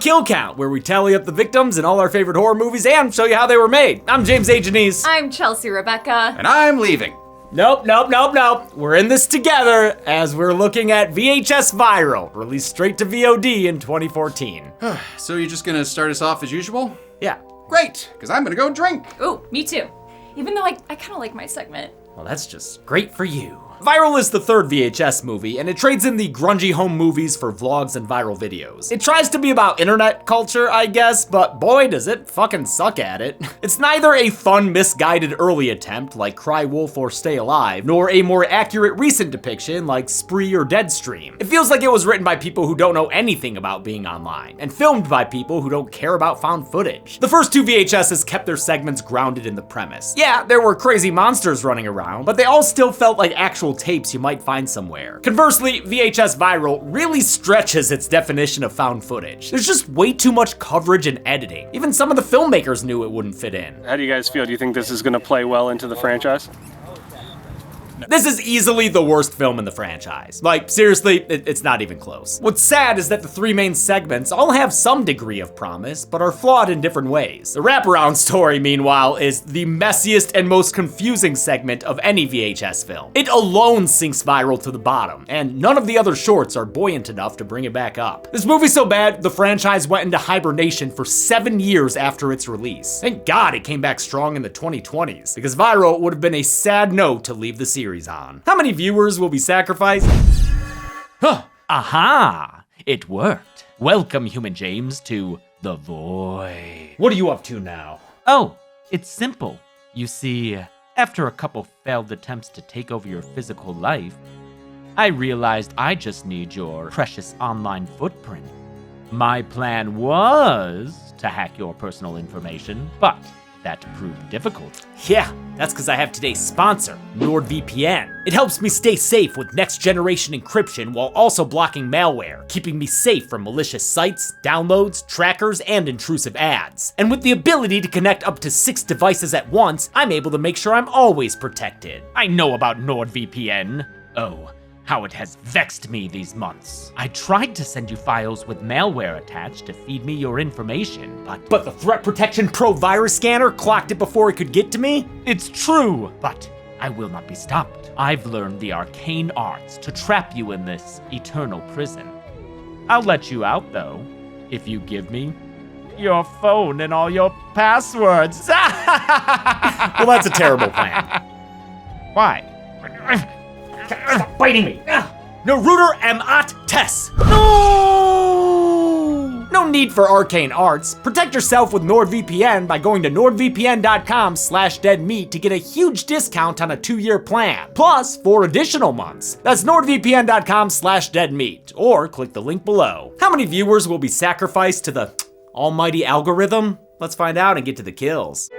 Kill Count, where we tally up the victims in all our favorite horror movies and show you how they were made. I'm James A. Janice. I'm Chelsea Rebecca. And I'm leaving. Nope. We're in this together as we're looking at VHS Viral, released straight to VOD in 2014. So you're just gonna start us off as usual? Yeah. Great, because I'm gonna go drink. Ooh, me too. Even though I kind of like my segment. Well, that's just great for you. Viral is the third VHS movie, and it trades in the grungy home movies for vlogs and viral videos. It tries to be about internet culture, I guess, but boy, does it fucking suck at it. It's neither a fun, misguided early attempt like Cry Wolf or Stay Alive, nor a more accurate recent depiction like Spree or Deadstream. It feels like it was written by people who don't know anything about being online, and filmed by people who don't care about found footage. The first two VHSs kept their segments grounded in the premise. Yeah, there were crazy monsters running around, but they all still felt like actual tapes you might find somewhere. Conversely, VHS Viral really stretches its definition of found footage. There's just way too much coverage and editing. Even some of the filmmakers knew it wouldn't fit in. How do you guys feel? Do you think this is going to play well into the franchise? This is easily the worst film in the franchise. Like, seriously, it's not even close. What's sad is that the three main segments all have some degree of promise, but are flawed in different ways. The Wraparound story, meanwhile, is the messiest and most confusing segment of any VHS film. It alone sinks Viral to the bottom, and none of the other shorts are buoyant enough to bring it back up. This movie's so bad, the franchise went into hibernation for 7 years after its release. Thank God it came back strong in the 2020s, because Viral would have been a sad note to leave the series on. How many viewers will be sacrificed? Huh. Aha! It worked. Welcome, Human James, to The Void. What are you up to now? Oh, it's simple. You see, after a couple failed attempts to take over your physical life, I realized I just need your precious online footprint. My plan was to hack your personal information, but that proved difficult. Yeah, that's because I have today's sponsor, NordVPN. It helps me stay safe with next generation encryption while also blocking malware, keeping me safe from malicious sites, downloads, trackers, and intrusive ads. And with the ability to connect up to 6 devices at once, I'm able to make sure I'm always protected. I know about NordVPN. Oh, how it has vexed me these months. I tried to send you files with malware attached to feed me your information, but the Threat Protection Pro virus scanner clocked it before it could get to me? It's true, but I will not be stopped. I've learned the arcane arts to trap you in this eternal prison. I'll let you out, though, if you give me your phone and all your passwords. Well, that's a terrible plan. Why? Stop biting me! Naruto Amat Tess! No! No need for arcane arts. Protect yourself with NordVPN by going to nordvpn.com/deadmeat to get a huge discount on a 2-year plan, plus 4 additional months. That's nordvpn.com/deadmeat, or click the link below. How many viewers will be sacrificed to the almighty algorithm? Let's find out and get to the kills.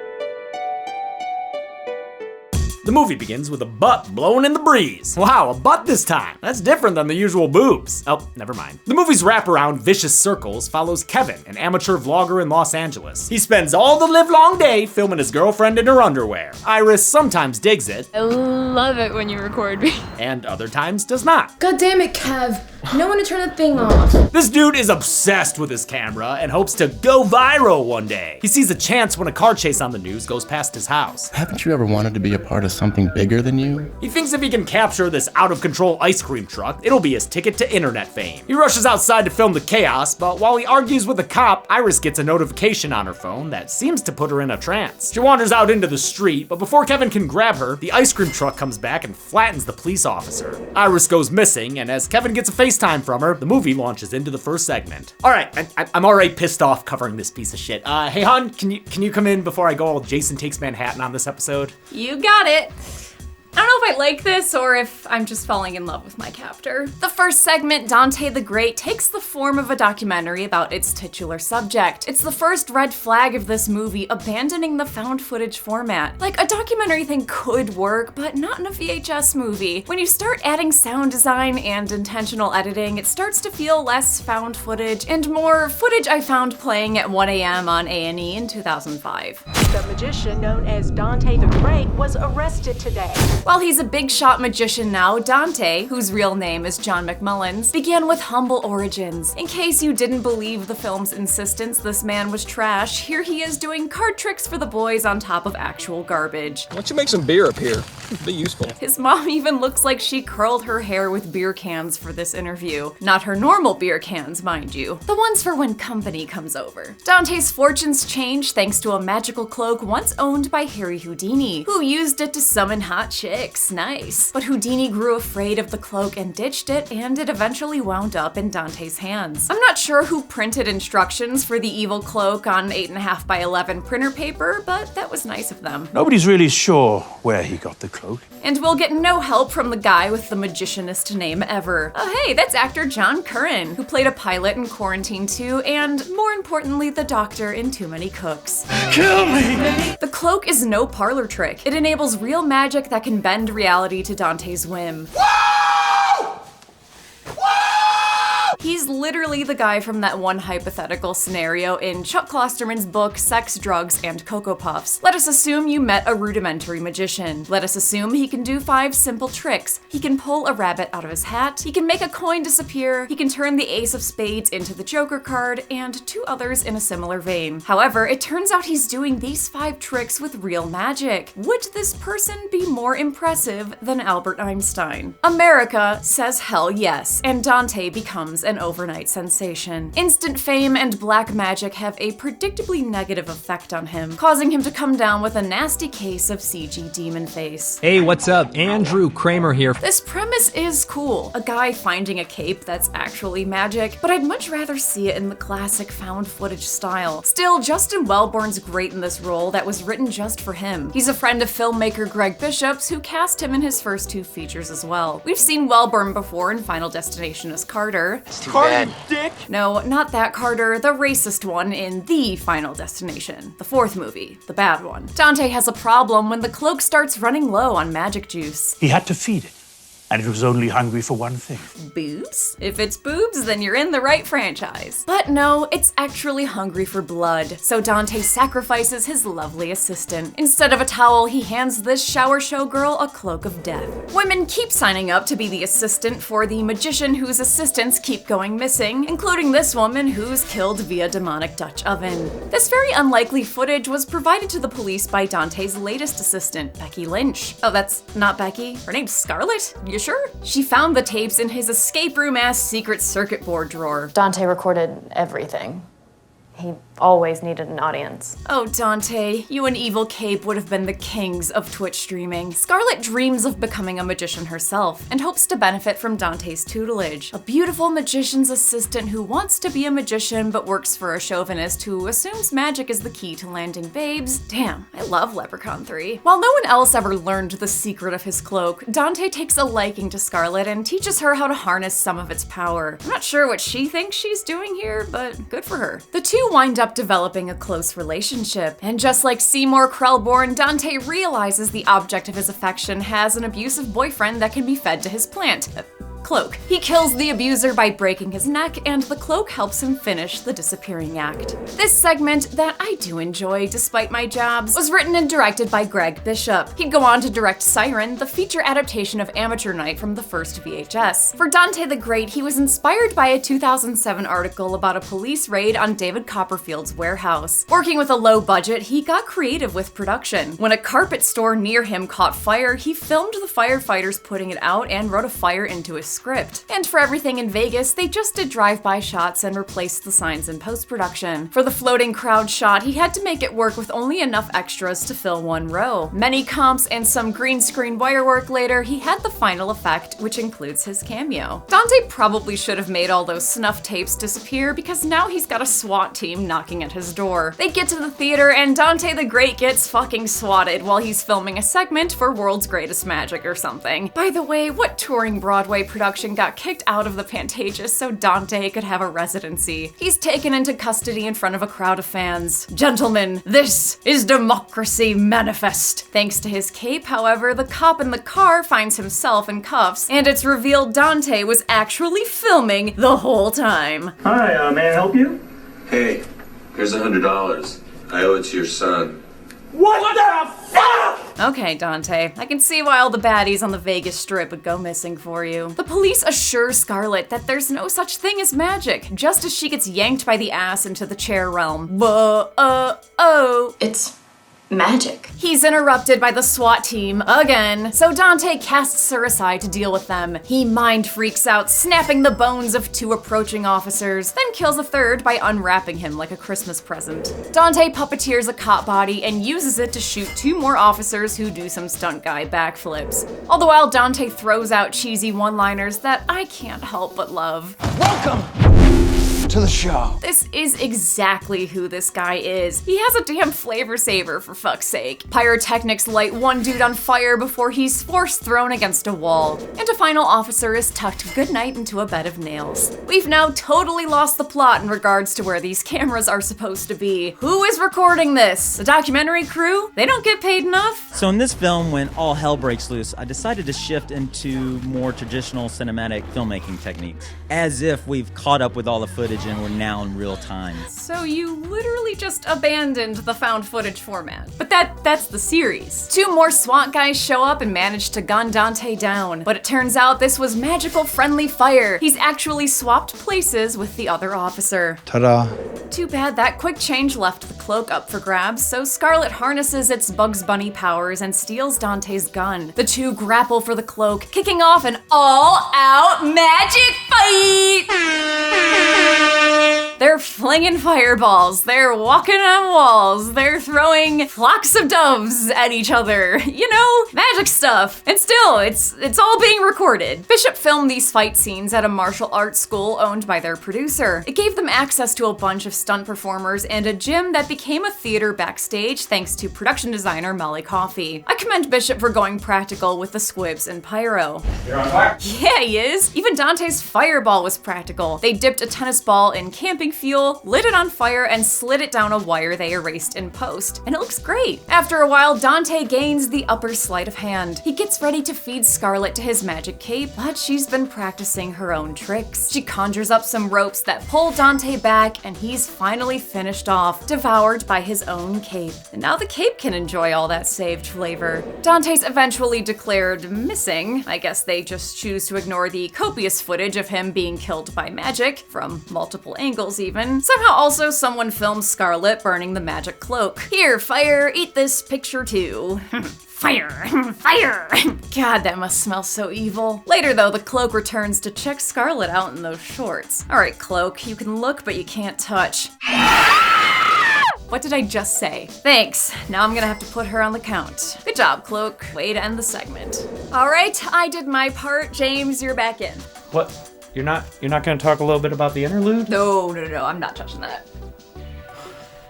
The movie begins with a butt blowing in the breeze. Wow, a butt this time. That's different than the usual boobs. Oh, never mind. The movie's Wraparound, Vicious Circles, follows Kevin, an amateur vlogger in Los Angeles. He spends all the livelong day filming his girlfriend in her underwear. Iris sometimes digs it. I love it when you record me. And other times does not. God damn it, Kev. No one to turn the thing off. This dude is obsessed with his camera and hopes to go viral one day. He sees a chance when a car chase on the news goes past his house. Haven't you ever wanted to be a part of something bigger than you? He thinks if he can capture this out-of-control ice cream truck, it'll be his ticket to internet fame. He rushes outside to film the chaos, but while he argues with a cop, Iris gets a notification on her phone that seems to put her in a trance. She wanders out into the street, but before Kevin can grab her, the ice cream truck comes back and flattens the police officer. Iris goes missing, and as Kevin gets a FaceTime from her, the movie launches into the first segment. All right, I'm already pissed off covering this piece of shit. Hey hon, can you come in before I go all Jason Takes Manhattan on this episode? You got it. I don't know if I like this or if I'm just falling in love with my captor. The first segment, Dante the Great, takes the form of a documentary about its titular subject. It's the first red flag of this movie, abandoning the found footage format. Like, a documentary thing could work, but not in a VHS movie. When you start adding sound design and intentional editing, it starts to feel less found footage and more footage I found playing at 1 a.m. on A&E in 2005. The magician known as Dante the Great was arrested today. While he's a big shot magician now, Dante, whose real name is John McMullins, began with humble origins. In case you didn't believe the film's insistence this man was trash, here he is doing card tricks for the boys on top of actual garbage. Why don't you make some beer up here? It'd be useful. His mom even looks like she curled her hair with beer cans for this interview. Not her normal beer cans, mind you. The ones for when company comes over. Dante's fortunes change thanks to a magical cloak once owned by Harry Houdini, who used it to summon hot chicks. Nice. But Houdini grew afraid of the cloak and ditched it, and it eventually wound up in Dante's hands. I'm not sure who printed instructions for the evil cloak on 8.5 by 11 printer paper, but that was nice of them. Nobody's really sure where he got the cloak. And we'll get no help from the guy with the magicianest name ever. Oh hey, that's actor John Curran, who played a pilot in Quarantine 2 and, more importantly, the doctor in Too Many Cooks. Kill me! The cloak is no parlor trick. It enables real magic that can bend reality to Dante's whim. He's literally the guy from that one hypothetical scenario in Chuck Klosterman's book, Sex, Drugs, and Cocoa Puffs. Let us assume you met a rudimentary magician. Let us assume he can do 5 simple tricks. He can pull a rabbit out of his hat, he can make a coin disappear, he can turn the ace of spades into the Joker card, and 2 others in a similar vein. However, it turns out he's doing these 5 tricks with real magic. Would this person be more impressive than Albert Einstein? America says hell yes, and Dante becomes an overnight sensation. Instant fame and black magic have a predictably negative effect on him, causing him to come down with a nasty case of CG demon face. Hey, what's up? Andrew Kramer here. This premise is cool, a guy finding a cape that's actually magic, but I'd much rather see it in the classic found footage style. Still, Justin Welborn's great in this role that was written just for him. He's a friend of filmmaker Greg Bishop's, who cast him in his first 2 features as well. We've seen Welborn before in Final Destination as Carter. Carter, dick! No, not that Carter, the racist one in The Final Destination, the 4th movie, the bad one. Dante has a problem when the cloak starts running low on magic juice. He had to feed it, and it was only hungry for one thing. Boobs? If it's boobs, then you're in the right franchise. But no, it's actually hungry for blood, so Dante sacrifices his lovely assistant. Instead of a towel, he hands this shower show girl a cloak of death. Women keep signing up to be the assistant for the magician whose assistants keep going missing, including this woman who's killed via demonic Dutch oven. This very unlikely footage was provided to the police by Dante's latest assistant, Becky Lynch. Oh, that's not Becky? Her name's Scarlett? You sure? She found the tapes in his escape room-ass secret circuit board drawer. Dante recorded everything. He always needed an audience. Oh, Dante, you and Evil Cape would have been the kings of Twitch streaming. Scarlett dreams of becoming a magician herself and hopes to benefit from Dante's tutelage. A beautiful magician's assistant who wants to be a magician but works for a chauvinist who assumes magic is the key to landing babes. Damn, I love Leprechaun 3. While no one else ever learned the secret of his cloak, Dante takes a liking to Scarlett and teaches her how to harness some of its power. I'm not sure what she thinks she's doing here, but good for her. The 2 wind up developing a close relationship, and just like Seymour Krelborn, Dante realizes the object of his affection has an abusive boyfriend that can be fed to his plant. Cloak. He kills the abuser by breaking his neck, and the cloak helps him finish the disappearing act. This segment, that I do enjoy despite my jobs, was written and directed by Greg Bishop. He'd go on to direct Siren, the feature adaptation of Amateur Night from the first VHS. For Dante the Great, he was inspired by a 2007 article about a police raid on David Copperfield's warehouse. Working with a low budget, he got creative with production. When a carpet store near him caught fire, he filmed the firefighters putting it out and wrote a fire into his script. And for everything in Vegas, they just did drive-by shots and replaced the signs in post-production. For the floating crowd shot, he had to make it work with only enough extras to fill 1 row. Many comps and some green screen wire work later, he had the final effect, which includes his cameo. Dante probably should have made all those snuff tapes disappear because now he's got a SWAT team knocking at his door. They get to the theater and Dante the Great gets fucking swatted while he's filming a segment for World's Greatest Magic or something. By the way, what touring Broadway production got kicked out of the Pantages so Dante could have a residency? He's taken into custody in front of a crowd of fans. Gentlemen, this is democracy manifest. Thanks to his cape, however, the cop in the car finds himself in cuffs, and it's revealed Dante was actually filming the whole time. Hi, may I help you? Hey, here's $100. I owe it to your son. What the fuck? Okay, Dante, I can see why all the baddies on the Vegas Strip would go missing for you. The police assure Scarlet that there's no such thing as magic, just as she gets yanked by the ass into the chair realm. It's magic. He's interrupted by the SWAT team again, so Dante casts her aside to deal with them. He mind freaks out, snapping the bones of 2 approaching officers, then kills a third by unwrapping him like a Christmas present. Dante puppeteers a cop body and uses it to shoot 2 more officers who do some stunt guy backflips. All the while, Dante throws out cheesy one-liners that I can't help but love. Welcome to the show. This is exactly who this guy is. He has a damn flavor saver, for fuck's sake. Pyrotechnics light one dude on fire before he's force thrown against a wall, and a final officer is tucked goodnight into a bed of nails. We've now totally lost the plot in regards to where these cameras are supposed to be. Who is recording this? The documentary crew? They don't get paid enough? So in this film, when all hell breaks loose, I decided to shift into more traditional cinematic filmmaking techniques, as if we've caught up with all the footage and we're now in real time. So you literally just abandoned the found footage format. But that's the series. 2 more SWAT guys show up and manage to gun Dante down. But it turns out this was magical friendly fire. He's actually swapped places with the other officer. Ta-da. Too bad that quick change left the cloak up for grabs, so Scarlet harnesses its Bugs Bunny powers and steals Dante's gun. The 2 grapple for the cloak, kicking off an all-out magic fight! They're flinging fireballs, they're walking on walls, they're throwing flocks of doves at each other. You know, magic stuff. And still, it's all being recorded. Bishop filmed these fight scenes at a martial arts school owned by their producer. It gave them access to a bunch of stunt performers and a gym that became a theater backstage thanks to production designer Molly Coffey. I commend Bishop for going practical with the squibs and pyro. You're on fire? Yeah, he is. Even Dante's fireball was practical. They dipped a tennis ball in camping fuel, lit it on fire, and slid it down a wire they erased in post. And it looks great. After a while, Dante gains the upper sleight of hand. He gets ready to feed Scarlet to his magic cape, but she's been practicing her own tricks. She conjures up some ropes that pull Dante back, and he's finally finished off, devoured by his own cape. And now the cape can enjoy all that saved flavor. Dante's eventually declared missing. I guess they just choose to ignore the copious footage of him being killed by magic, from multiple angles even. Somehow also someone filmed Scarlet burning the magic cloak. Here, fire, eat this picture too. Fire! Fire! God, that must smell so evil. Later though, the cloak returns to check Scarlet out in those shorts. Alright, cloak, you can look but you can't touch. What did I just say? Thanks. Now I'm gonna have to put her on the count. Good job, Cloak. Way to end the segment. Alright, I did my part. James, you're back in. What? You're not gonna talk a little bit about the interlude? No, I'm not touching that.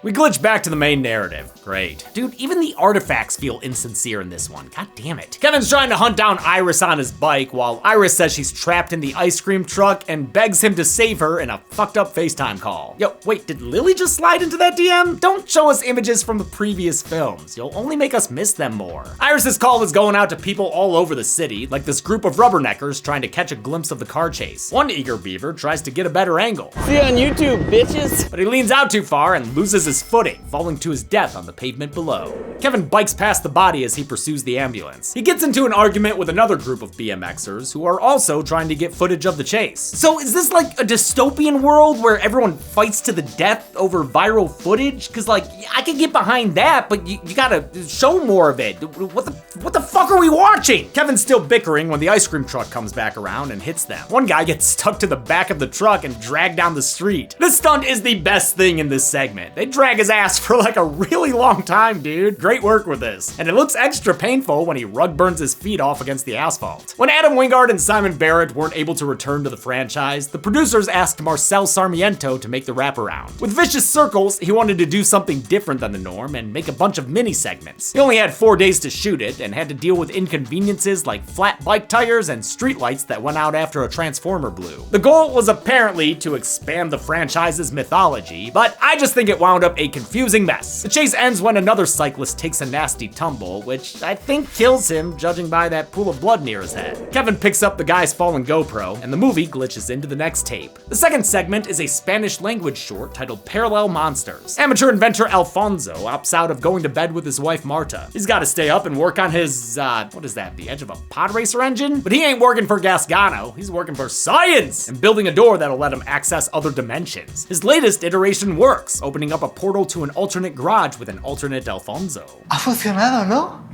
We glitch back to the main narrative. Great. Dude, even the artifacts feel insincere in this one. God damn it. Kevin's trying to hunt down Iris on his bike while Iris says she's trapped in the ice cream truck and begs him to save her in a fucked up FaceTime call. Yo, wait, did Lily just slide into that DM? Don't show us images from the previous films. You'll only make us miss them more. Iris's call was going out to people all over the city, like this group of rubberneckers trying to catch a glimpse of the car chase. One eager beaver tries to get a better angle. See you on YouTube, bitches. But he leans out too far and loses his footing, falling to his death on the pavement below. Kevin bikes past the body as he pursues the ambulance. He gets into an argument with another group of BMXers who are also trying to get footage of the chase. So is this like a dystopian world where everyone fights to the death over viral footage? Cause like, I could get behind that, but you gotta show more of it. What the fuck are we watching? Kevin's still bickering when the ice cream truck comes back around and hits them. One guy gets stuck to the back of the truck and dragged down the street. This stunt is the best thing in this segment. They drag his ass for like a really long time, dude. Great work with this. And it looks extra painful when he rug burns his feet off against the asphalt. When Adam Wingard and Simon Barrett weren't able to return to the franchise, the producers asked Marcel Sarmiento to make the wraparound. With Vicious Circles, he wanted to do something different than the norm and make a bunch of mini segments. He only had 4 days to shoot it and had to deal with inconveniences like flat bike tires and streetlights that went out after a transformer blew. The goal was apparently to expand the franchise's mythology, but I just think it wound up up a confusing mess. The chase ends when another cyclist takes a nasty tumble, which I think kills him, judging by that pool of blood near his head. Kevin picks up the guy's fallen GoPro, and the movie glitches into the next tape. The second segment is a Spanish language short titled Parallel Monsters. Amateur inventor Alfonso opts out of going to bed with his wife Marta. He's got to stay up and work on his, what is that, the edge of a pod racer engine? But he ain't working for Gasgano, he's working for science and building a door that'll let him access other dimensions. His latest iteration works, opening up a portal to an alternate garage with an alternate Alfonso. Ha funcionado, ¿no?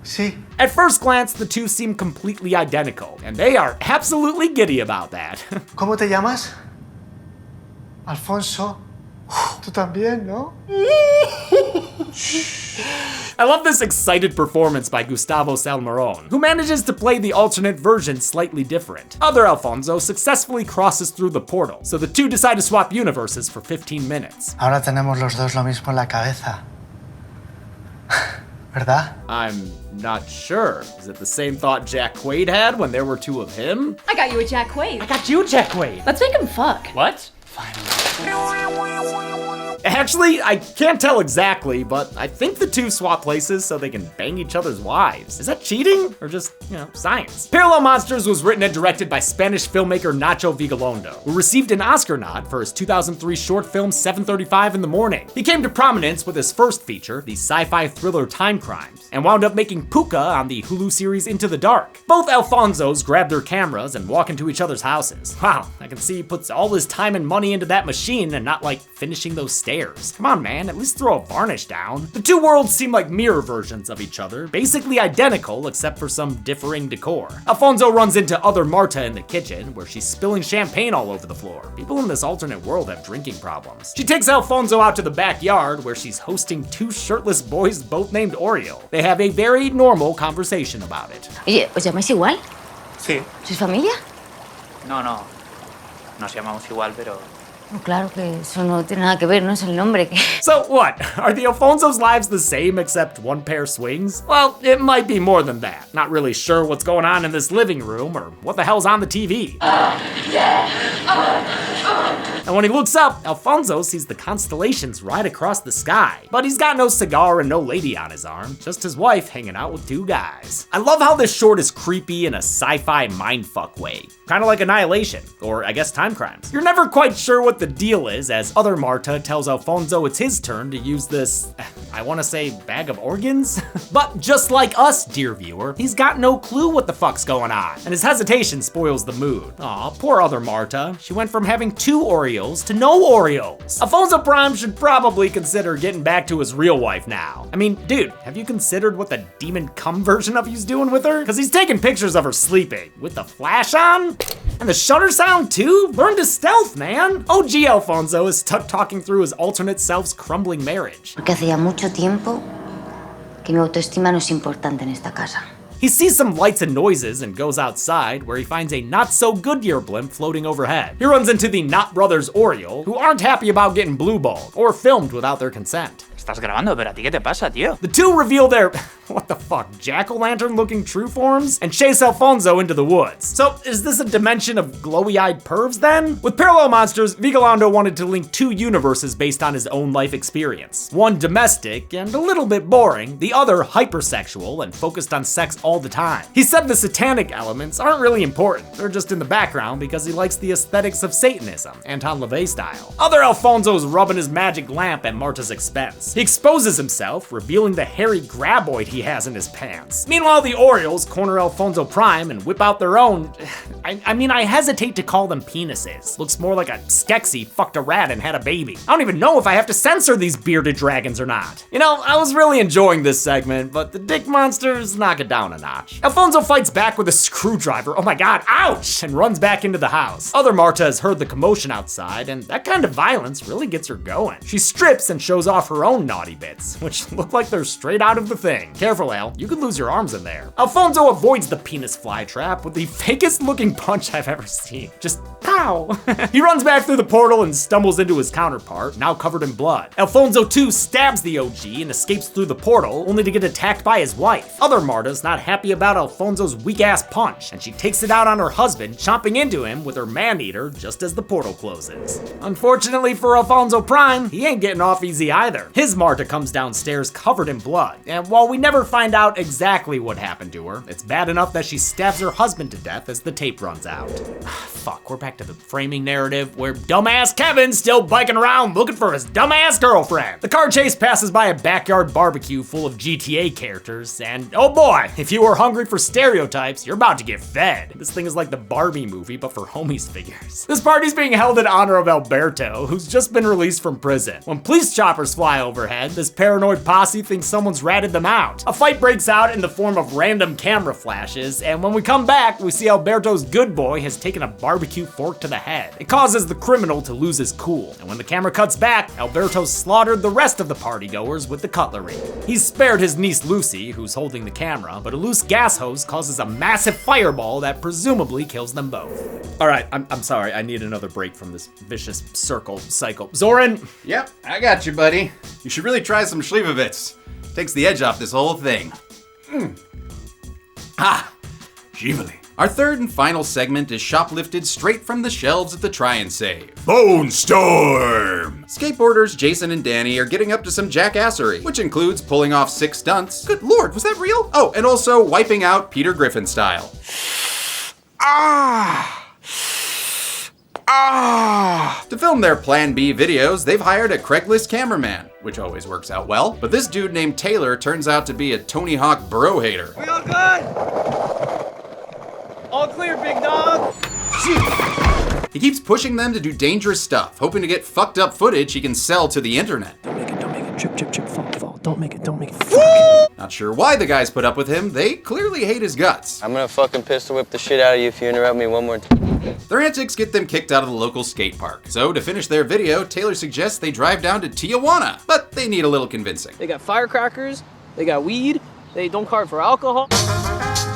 Sí. At first glance, the two seem completely identical, and they are absolutely giddy about that. ¿Cómo te llamas? Alfonso. Tú también, ¿no? I love this excited performance by Gustavo Salmerón, who manages to play the alternate version slightly different. Other Alfonso successfully crosses through the portal, so the two decide to swap universes for 15 minutes. Ahora tenemos los dos lo mismo en la cabeza. ¿Verdad? I'm not sure. Is it the same thought Jack Quaid had when there were two of him? I got you a Jack Quaid. I got you, Jack Quaid. Let's make him fuck. What? Actually, I can't tell exactly, but I think the two swap places so they can bang each other's wives. Is that cheating? Or just, science? Parallel Monsters was written and directed by Spanish filmmaker Nacho Vigalondo, who received an Oscar nod for his 2003 short film 7:35 in the Morning. He came to prominence with his first feature, the sci-fi thriller Time Crimes, and wound up making Puka on the Hulu series Into the Dark. Both Alfonsos grab their cameras and walk into each other's houses. Wow, I can see he puts all his time and money into that machine and not like finishing those stairs. Come on, man, at least throw a varnish down. The two worlds seem like mirror versions of each other, basically identical except for some differing decor. Alfonso runs into other Marta in the kitchen, where she's spilling champagne all over the floor. People in this alternate world have drinking problems. She takes Alfonso out to the backyard, where she's hosting two shirtless boys both named Oreo. They have a very normal conversation about it. Oye, ¿os llamáis igual? Sí. ¿Sois familia? No, no. Nos llamamos igual, pero... No, claro que eso no tiene nada que ver, no es el nombre que... So what? Are the Alfonso's lives the same except one pair swings? Well, it might be more than that. Not really sure what's going on in this living room or what the hell's on the TV. And when he looks up, Alfonso sees the constellations right across the sky. But he's got no cigar and no lady on his arm, just his wife hanging out with two guys. I love how this short is creepy in a sci-fi mindfuck way. Kind of like Annihilation, or I guess Time Crimes. You're never quite sure what the deal is, as other Marta tells Alfonso it's his turn to use this, I want to say, bag of organs? But just like us, dear viewer, he's got no clue what the fuck's going on, and his hesitation spoils the mood. Aw, poor other Marta. She went from having 2 Oreos to no Oreos. Alfonso Prime should probably consider getting back to his real wife now. I mean, dude, have you considered what the demon cum version of you's doing with her? Cause he's taking pictures of her sleeping, with the flash on? And the shutter sound too? Learn to stealth, man. OG Alfonso is stuck talking through his alternate self's crumbling marriage. Porque hace ya mucho tiempo que mi autoestima no es importante en esta casa. He sees some lights and noises and goes outside, where he finds a not-so-Goodyear blimp floating overhead. He runs into the Knott brothers Oriole, who aren't happy about getting blue-balled, or filmed without their consent. Estás grabando, pero a ti qué te pasa, tío? The two reveal their, what the fuck, jack-o'-lantern-looking true forms, and chase Alfonso into the woods. So, is this a dimension of glowy-eyed pervs then? With Parallel Monsters, Vigalondo wanted to link 2 universes based on his own life experience. One domestic and a little bit boring, the other hypersexual and focused on sex all the time. He said the satanic elements aren't really important, they're just in the background because he likes the aesthetics of Satanism, Anton LaVey style. Other Alfonso's rubbing his magic lamp at Marta's expense. He exposes himself, revealing the hairy graboid he has in his pants. Meanwhile, the Orioles corner Alfonso Prime and whip out their own, I mean, I hesitate to call them penises. Looks more like a Skeksis fucked a rat and had a baby. I don't even know if I have to censor these bearded dragons or not. You know, I was really enjoying this segment, but the dick monsters knock it down a notch. Alfonso fights back with a screwdriver, oh my god, ouch, and runs back into the house. Other Marta has heard the commotion outside, and that kind of violence really gets her going. She strips and shows off her own naughty bits, which look like they're straight out of The Thing. Careful, Al, you could lose your arms in there. Alfonso avoids the penis fly trap with the fakest looking punch I've ever seen. Just Ow! He runs back through the portal and stumbles into his counterpart, now covered in blood. Alfonso too stabs the OG and escapes through the portal, only to get attacked by his wife. Other Marta's not happy about Alfonso's weak-ass punch, and she takes it out on her husband, chomping into him with her man-eater just as the portal closes. Unfortunately for Alfonso Prime, he ain't getting off easy either. His Marta comes downstairs covered in blood, and while we never find out exactly what happened to her, it's bad enough that she stabs her husband to death as the tape runs out. Fuck, we're back to the framing narrative where dumbass Kevin's still biking around looking for his dumbass girlfriend. The car chase passes by a backyard barbecue full of GTA characters, and oh boy, if you were hungry for stereotypes, you're about to get fed. This thing is like the Barbie movie, but for homies figures. This party's being held in honor of Alberto, who's just been released from prison. When police choppers fly overhead, this paranoid posse thinks someone's ratted them out. A fight breaks out in the form of random camera flashes, and when we come back, we see Alberto's good boy has taken a barbecue fork to the head. It causes the criminal to lose his cool, and when the camera cuts back, Alberto slaughtered the rest of the partygoers with the cutlery. He's spared his niece Lucy, who's holding the camera, but a loose gas hose causes a massive fireball that presumably kills them both. All right, I'm sorry, I need another break from this vicious cycle. Zoran? Yep, I got you, buddy. You should really try some Slivovitz. Takes the edge off this whole thing. Shivali. Our third and final segment is shoplifted straight from the shelves at the Try and Save. Bonestorm! Skateboarders Jason and Danny are getting up to some jackassery, which includes pulling off 6 stunts. Good lord, was that real? Oh, and also wiping out Peter Griffin style. To film their Plan B videos, they've hired a Craigslist cameraman, which always works out well. But this dude named Taylor turns out to be a Tony Hawk bro hater. We all good? All clear, big dog. He keeps pushing them to do dangerous stuff, hoping to get fucked up footage he can sell to the internet. Don't make it, trip, fall. Don't make it. Not sure why the guys put up with him, they clearly hate his guts. I'm gonna fucking pistol whip the shit out of you if you interrupt me one more time. Their antics get them kicked out of the local skate park. So to finish their video, Taylor suggests they drive down to Tijuana, but they need a little convincing. They got firecrackers, they got weed, they don't card for alcohol.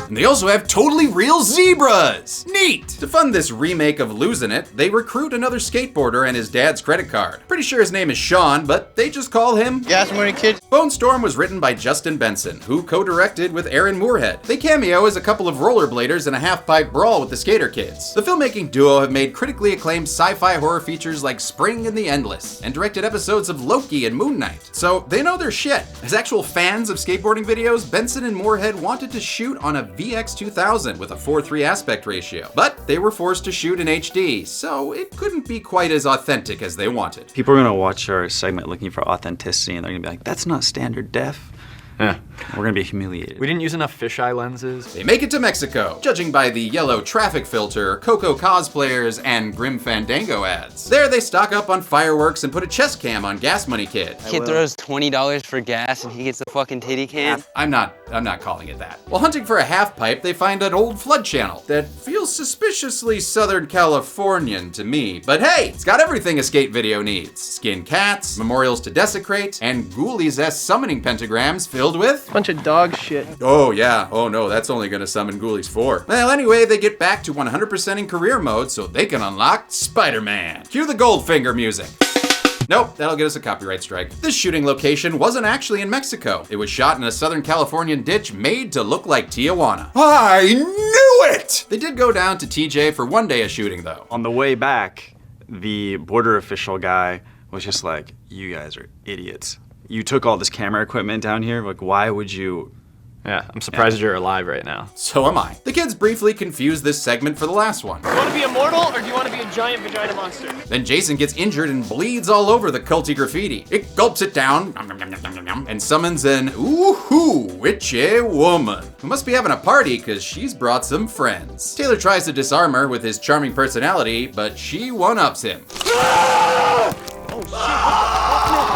And they also have totally real zebras! Neat! To fund this remake of Losing It, they recruit another skateboarder and his dad's credit card. Pretty sure his name is Sean, but they just call him Gas Money Kid. Bonestorm was written by Justin Benson, who co-directed with Aaron Moorhead. They cameo as a couple of rollerbladers in a half-pipe brawl with the Skater Kids. The filmmaking duo have made critically acclaimed sci-fi horror features like Spring and the Endless, and directed episodes of Loki and Moon Knight. So they know their shit. As actual fans of skateboarding videos, Benson and Moorhead wanted to shoot on a VX2000 with a 4:3 aspect ratio, but they were forced to shoot in HD, so it couldn't be quite as authentic as they wanted. People are gonna watch our segment looking for authenticity and they're gonna be like, that's not standard def. Yeah. We're gonna be humiliated. We didn't use enough fisheye lenses. They make it to Mexico, judging by the yellow traffic filter, Coco cosplayers, and Grim Fandango ads. There they stock up on fireworks and put a chest cam on Gas Money Kid. Kid throws $20 for gas and he gets the fucking titty can. I'm not calling it that. While hunting for a half pipe, they find an old flood channel that feels suspiciously Southern Californian to me. But hey, it's got everything a skate video needs. Skinned cats, memorials to desecrate, and ghoulies-esque summoning pentagrams filled with bunch of dog shit. Oh yeah, oh no, that's only gonna summon ghoulies 4. Well, anyway, they get back to 100% in career mode so they can unlock Spider-Man. Cue the Goldfinger music. Nope, that'll get us a copyright strike. This shooting location wasn't actually in Mexico. It was shot in a Southern Californian ditch made to look like Tijuana. I knew it! They did go down to TJ for 1 day of shooting though. On the way back, the border official guy was just like, you guys are idiots. You took all this camera equipment down here, like why would you? Yeah, I'm surprised you're alive right now. So am I. The kids briefly confused this segment for the last one. Do you want to be immortal or do you want to be a giant vagina monster? Then Jason gets injured and bleeds all over the culty graffiti. It gulps it down and summons an ooh-hoo witchy woman who must be having a party because she's brought some friends. Taylor tries to disarm her with his charming personality, but she one-ups him.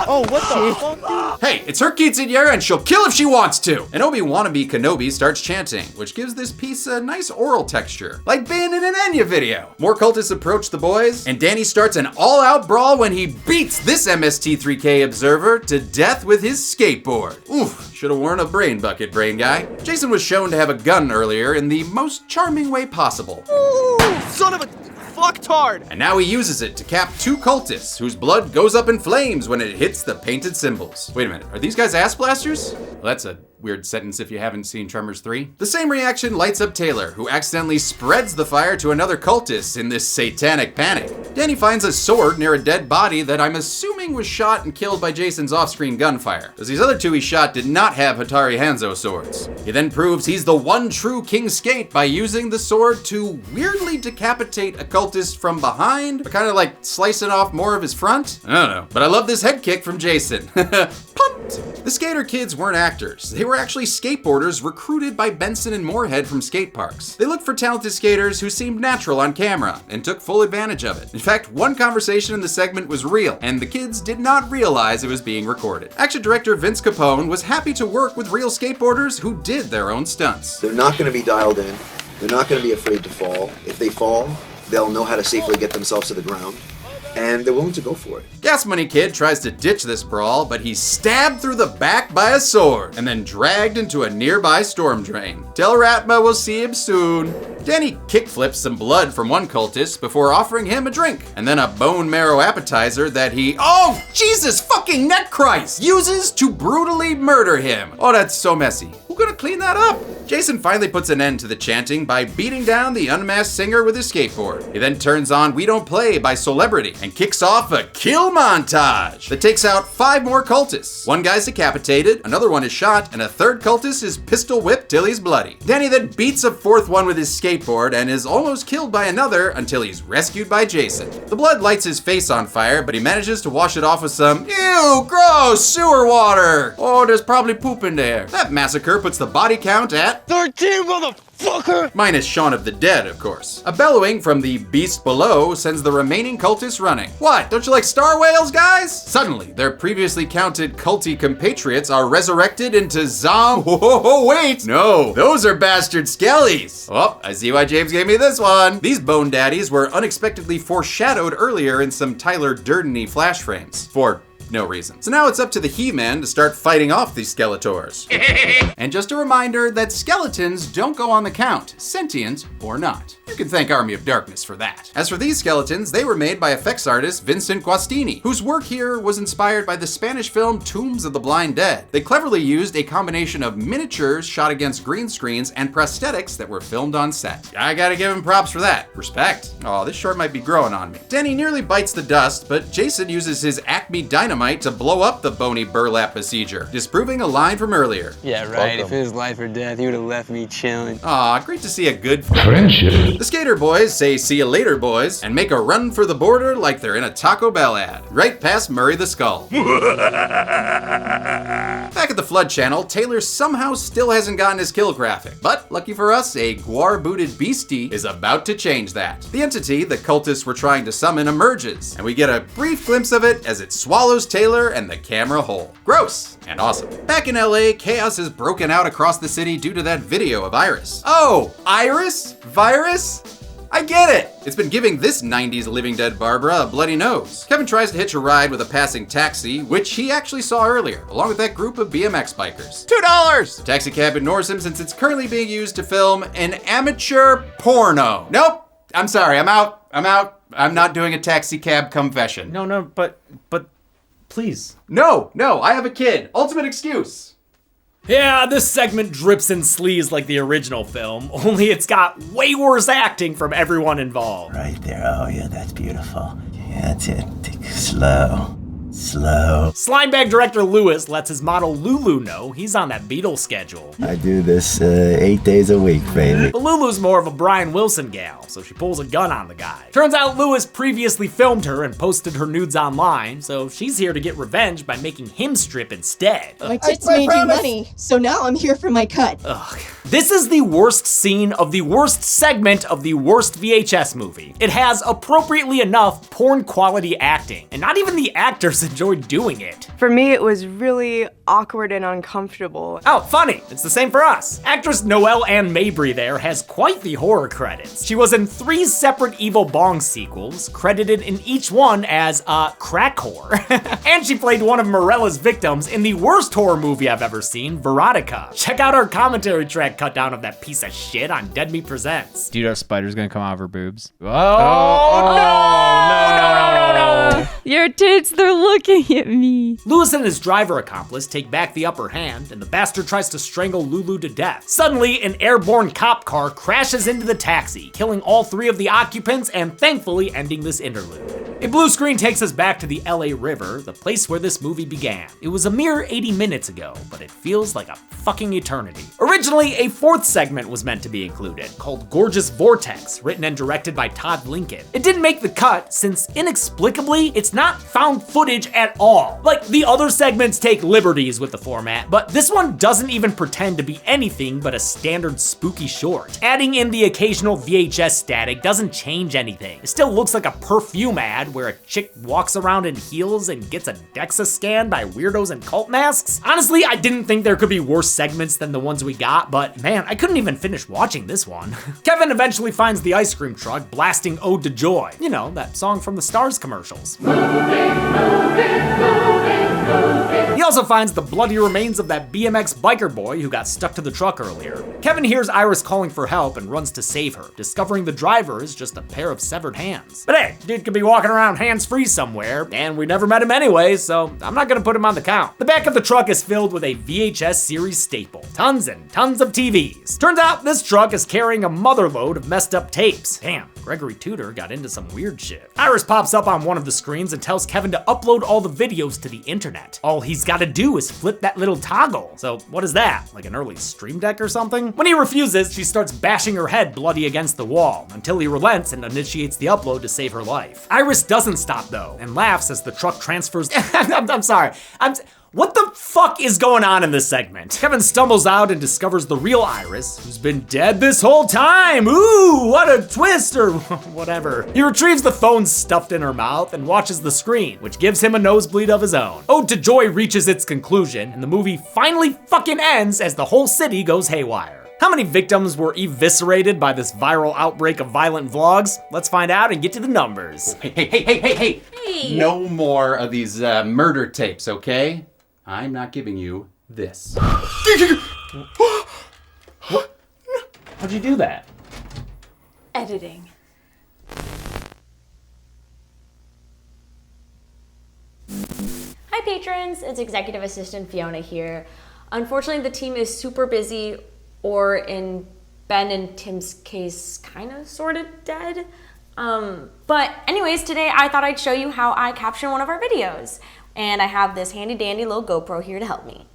Oh, what the fuck, dude? Hey, it's her quinceañera and she'll kill if she wants to. An Obi-wannabe Kenobi starts chanting, which gives this piece a nice oral texture, like being in an Enya video. More cultists approach the boys, and Danny starts an all-out brawl when he beats this MST3K observer to death with his skateboard. Oof, should've worn a brain bucket, brain guy. Jason was shown to have a gun earlier in the most charming way possible. Ooh, son of a... fucktard! And now he uses it to cap 2 cultists whose blood goes up in flames when it hits the painted symbols. Wait a minute, are these guys ass blasters? Well, that's a weird sentence if you haven't seen Tremors 3. The same reaction lights up Taylor, who accidentally spreads the fire to another cultist in this satanic panic. Danny finds a sword near a dead body that I'm assuming was shot and killed by Jason's off-screen gunfire, because these other 2 he shot did not have Hatari Hanzo swords. He then proves he's the one true King Skate by using the sword to weirdly decapitate a cultist from behind, but kind of like slicing off more of his front? I don't know, but I love this head kick from Jason. Pumped! The Skater kids weren't actors. They were actually skateboarders recruited by Benson and Moorhead from skate parks. They looked for talented skaters who seemed natural on camera and took full advantage of it. In fact, one conversation in the segment was real, and the kids did not realize it was being recorded. Action director Vince Capone was happy to work with real skateboarders who did their own stunts. They're not going to be dialed in. They're not going to be afraid to fall. If they fall, they'll know how to safely get themselves to the ground. And they're willing to go for it. Gas Money Kid tries to ditch this brawl, but he's stabbed through the back by a sword and then dragged into a nearby storm drain. Tell Ratma we'll see him soon. Danny kickflips some blood from one cultist before offering him a drink, and then a bone marrow appetizer that he, oh Jesus fucking neck Christ, uses to brutally murder him. Oh, that's so messy. Who's gonna clean that up? Jason finally puts an end to the chanting by beating down the unmasked singer with his skateboard. He then turns on We Don't Play by Celebrity and kicks off a kill montage that takes out 5 more cultists. One guy's decapitated, another one is shot, and a third cultist is pistol whipped till he's bloody. Danny then beats a 4th one with his skateboard and is almost killed by another until he's rescued by Jason. The blood lights his face on fire, but he manages to wash it off with some, ew, gross, sewer water. Oh, there's probably poop in there. That massacre puts the body count at 13, motherfucker! Minus Shaun of the Dead, of course. A bellowing from the beast below sends the remaining cultists running. What, don't you like star whales, guys? Suddenly, their previously counted culty compatriots are resurrected into Whoa, wait! No, those are bastard skellies. Oh, I see why James gave me this one. These bone daddies were unexpectedly foreshadowed earlier in some Tyler Durden-y flash frames. For no reason. So now it's up to the He-Man to start fighting off these Skeletors. And just a reminder that skeletons don't go on the count, sentient or not. You can thank Army of Darkness for that. As for these skeletons, they were made by effects artist Vincent Guastini, whose work here was inspired by the Spanish film Tombs of the Blind Dead. They cleverly used a combination of miniatures shot against green screens and prosthetics that were filmed on set. I gotta give him props for that. Respect. Oh, this short might be growing on me. Danny nearly bites the dust, but Jason uses his Acme dynamite to blow up the bony burlap besieger, disproving a line from earlier. Yeah, right. If it was life or death, you would have left me chilling. Aw, great to see a good friendship. The Skater boys say see you later, boys, and make a run for the border like they're in a Taco Bell ad, right past Murray the Skull. Back at the Flood channel, Taylor somehow still hasn't gotten his kill graphic, but lucky for us, a guar-booted beastie is about to change that. The entity the cultists were trying to summon emerges, and we get a brief glimpse of it as it swallows Taylor and the camera whole. Gross and awesome. Back in LA, chaos has broken out across the city due to that video of Iris. Oh, Iris? Virus? I get it! It's been giving this 90s Living Dead Barbara a bloody nose. Kevin tries to hitch a ride with a passing taxi, which he actually saw earlier, along with that group of BMX bikers. $2! The taxi cab ignores him since it's currently being used to film an amateur porno. Nope! I'm sorry, I'm out. I'm not doing a taxi cab confession. No, but please. No, I have a kid. Ultimate excuse. Yeah, this segment drips in sleaze like the original film, only it's got way worse acting from everyone involved. Right there, oh yeah, that's beautiful. Yeah, that's it, take it slow. Slimebag director Lewis lets his model Lulu know he's on that Beatles schedule. I do this 8 days a week, baby. But Lulu's more of a Brian Wilson gal, so she pulls a gun on the guy. Turns out Lewis previously filmed her and posted her nudes online, so she's here to get revenge by making him strip instead. My tits made you money, so now I'm here for my cut. Ugh. This is the worst scene of the worst segment of the worst VHS movie. It has appropriately enough porn quality acting, and not even the actors enjoyed doing it. For me, it was really awkward and uncomfortable. Oh, funny, it's the same for us. Actress Noelle Ann Mabry there has quite the horror credits. She was in 3 separate Evil Bong sequels, credited in each one as a crack whore. And she played one of Morella's victims in the worst horror movie I've ever seen, Veronica. Check out our commentary track cut down of that piece of shit on Dead Meat Presents. Dude, our spider's gonna come out of her boobs. Oh, no! Your tits, they're looking at me. Lewis and his driver accomplice take back the upper hand, and the bastard tries to strangle Lulu to death. Suddenly, an airborne cop car crashes into the taxi, killing all 3 of the occupants and thankfully ending this interlude. A blue screen takes us back to the LA River, the place where this movie began. It was a mere 80 minutes ago, but it feels like a fucking eternity. Originally, a 4th segment was meant to be included, called Gorgeous Vortex, written and directed by Todd Lincoln. It didn't make the cut, since inexplicably, it's not found footage at all. Like, the other segments take liberties with the format, but this one doesn't even pretend to be anything but a standard spooky short. Adding in the occasional VHS static doesn't change anything. It still looks like a perfume ad where a chick walks around in heels and gets a DEXA scan by weirdos in cult masks. Honestly, I didn't think there could be worse segments than the ones we got, but man, I couldn't even finish watching this one. Kevin eventually finds the ice cream truck blasting Ode to Joy. You know, that song from the Stars commercials. He also finds the bloody remains of that BMX biker boy who got stuck to the truck earlier. Kevin hears Iris calling for help and runs to save her, discovering the driver is just a pair of severed hands. But hey, dude could be walking around hands-free somewhere, and we never met him anyway, so I'm not gonna put him on the count. The back of the truck is filled with a VHS series staple. Tons and tons of TVs. Turns out this truck is carrying a motherload of messed up tapes. Damn, Gregory Tudor got into some weird shit. Iris pops up on one of the screens and tells Kevin to upload all the videos to the internet. All he's gotta do is flip that little toggle. So what is that, like an early Stream Deck or something? When he refuses, she starts bashing her head bloody against the wall, until he relents and initiates the upload to save her life. Iris doesn't stop though, and laughs as the truck transfers. I'm sorry. What the fuck is going on in this segment? Kevin stumbles out and discovers the real Iris, who's been dead this whole time. Ooh, what a twist, or whatever. He retrieves the phone stuffed in her mouth and watches the screen, which gives him a nosebleed of his own. Ode to Joy reaches its conclusion, and the movie finally fucking ends as the whole city goes haywire. How many victims were eviscerated by this viral outbreak of violent vlogs? Let's find out and get to the numbers. Hey. No more of these murder tapes, okay? I'm not giving you this. What? How'd you do that? Editing. Hi patrons, it's Executive Assistant Fiona here. Unfortunately, the team is super busy, or in Ben and Tim's case, kind of sort of dead. But anyways, today I thought I'd show you how I caption one of our videos. And I have this handy dandy little GoPro here to help me.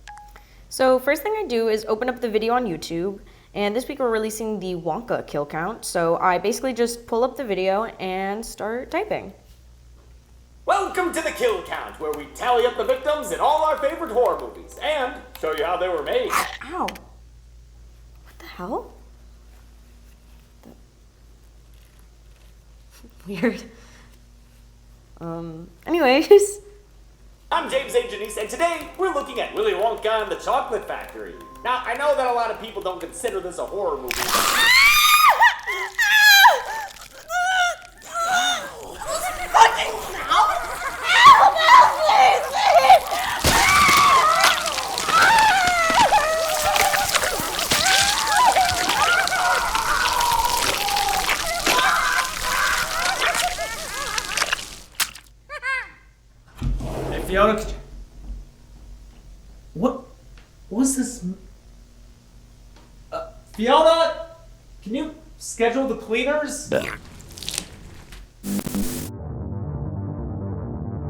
So first thing I do is open up the video on YouTube, and this week we're releasing the Wonka kill count. So I basically just pull up the video and start typing. Welcome to the Kill Count, where we tally up the victims in all our favorite horror movies and show you how they were made. Ow. What the hell? Weird. Anyways. I'm James A. Janice, and today we're looking at Willy Wonka and the Chocolate Factory. Now, I know that a lot of people don't consider this a horror movie. Fiona, what was this? Fiona, can you schedule the cleaners?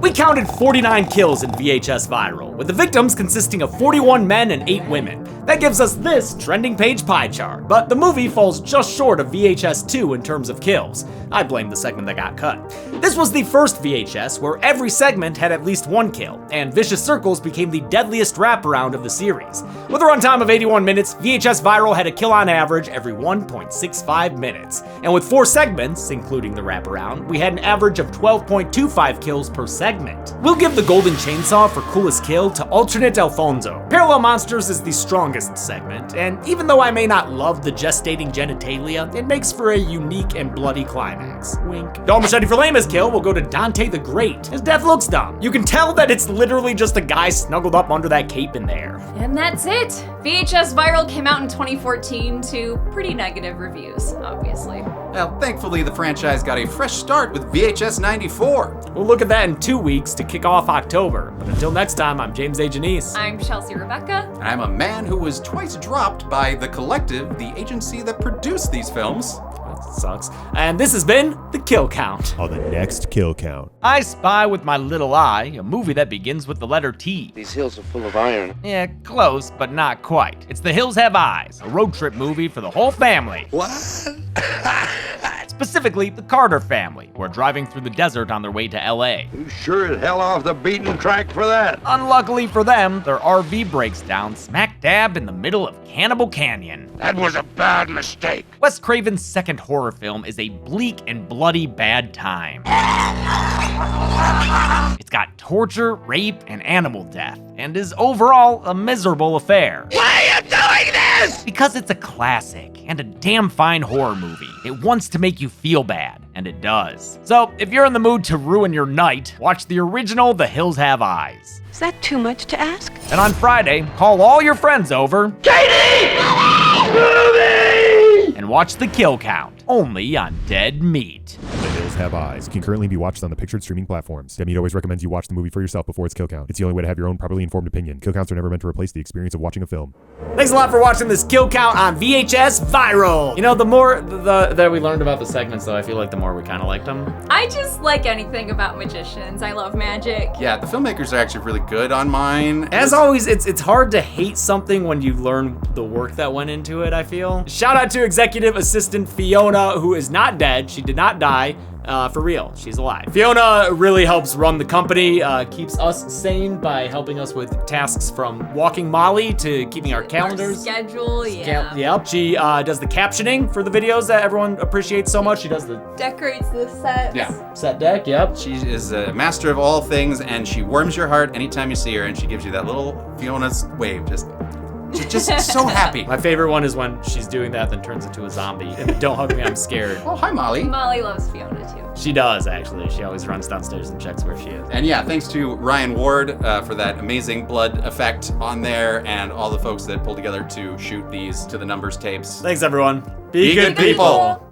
We counted 49 kills in VHS Viral, with the victims consisting of 41 men and 8 women. That gives us this trending page pie chart, but the movie falls just short of VHS 2 in terms of kills. I blame the segment that got cut. This was the first VHS where every segment had at least one kill, and Vicious Circles became the deadliest wraparound of the series. With a runtime of 81 minutes, VHS Viral had a kill on average every 1.65 minutes. And with 4 segments, including the wraparound, we had an average of 12.25 kills per segment. We'll give the Golden Chainsaw for coolest kill to Alternate Alfonso. Parallel Monsters is the strongest segment, and even though I may not love the gestating genitalia, it makes for a unique and bloody climax. Wink. Dull Machete for lamest kill will go to Dante the Great. His death looks dumb. You can tell that it's literally just a guy snuggled up under that cape in there. And that's it. VHS Viral came out in 2014 to pretty negative reviews, obviously. Well, thankfully the franchise got a fresh start with VHS 94. We'll look at that in 2 weeks to kick off October. But until next time, I'm James A. Janice. I'm Chelsea Rebecca. And I'm a man who was twice dropped by The Collective, the agency that produced these films. That sucks. And this has been The Kill Count. On the next Kill Count. I Spy with My Little Eye, a movie that begins with the letter T. These hills are full of iron. Yeah, close, but not quite. It's The Hills Have Eyes, a road trip movie for the whole family. What? Specifically, the Carter family, who are driving through the desert on their way to LA. You sure as hell off the beaten track for that. Unluckily for them, their RV breaks down smack dab in the middle of Cannibal Canyon. That was a bad mistake. Wes Craven's second horror film is a bleak and bloody bad time. It's got torture, rape, and animal death, and is overall a miserable affair. Why are you doing this? Because it's a classic and a damn fine horror movie. It wants to make you feel bad, and it does. So if you're in the mood to ruin your night, watch the original The Hills Have Eyes. Is that too much to ask? And on Friday, call all your friends over. Katie! Movie! And watch The Kill Count, only on Dead Meat. The Hills Have Eyes can currently be watched on the pictured streaming platforms. Dead Meat always recommends you watch the movie for yourself before its kill count. It's the only way to have your own properly informed opinion. Kill counts are never meant to replace the experience of watching a film. Thanks a lot for watching this Kill Count on VHS Viral. You know, the more that we learned about the segments, though, I feel like the more we kind of liked them. I just like anything about magicians. I love magic. Yeah, the filmmakers are actually really good on mine. As always, it's hard to hate something when you learn the work that went into it, I feel. Shout out to Executive Assistant Fiona, who is not dead. She did not die. For real, she's alive. Fiona really helps run the company, keeps us sane by helping us with tasks from walking Molly to keeping our calendars. Our schedule, yeah. Yep, she does the captioning for the videos that everyone appreciates so much. She does the... Decorates the sets. Yeah. Set deck, yep. She is a master of all things, and she warms your heart anytime you see her, and she gives you that little Fiona's wave, just so happy. My favorite one is when she's doing that, then turns into a zombie. And Don't Hug Me, I'm Scared. Oh, hi, Molly. Molly loves Fiona, too. She does, actually. She always runs downstairs and checks where she is. And yeah, thanks to Ryan Ward for that amazing blood effect on there, and all the folks that pulled together to shoot these to the numbers tapes. Thanks, everyone. Be good people.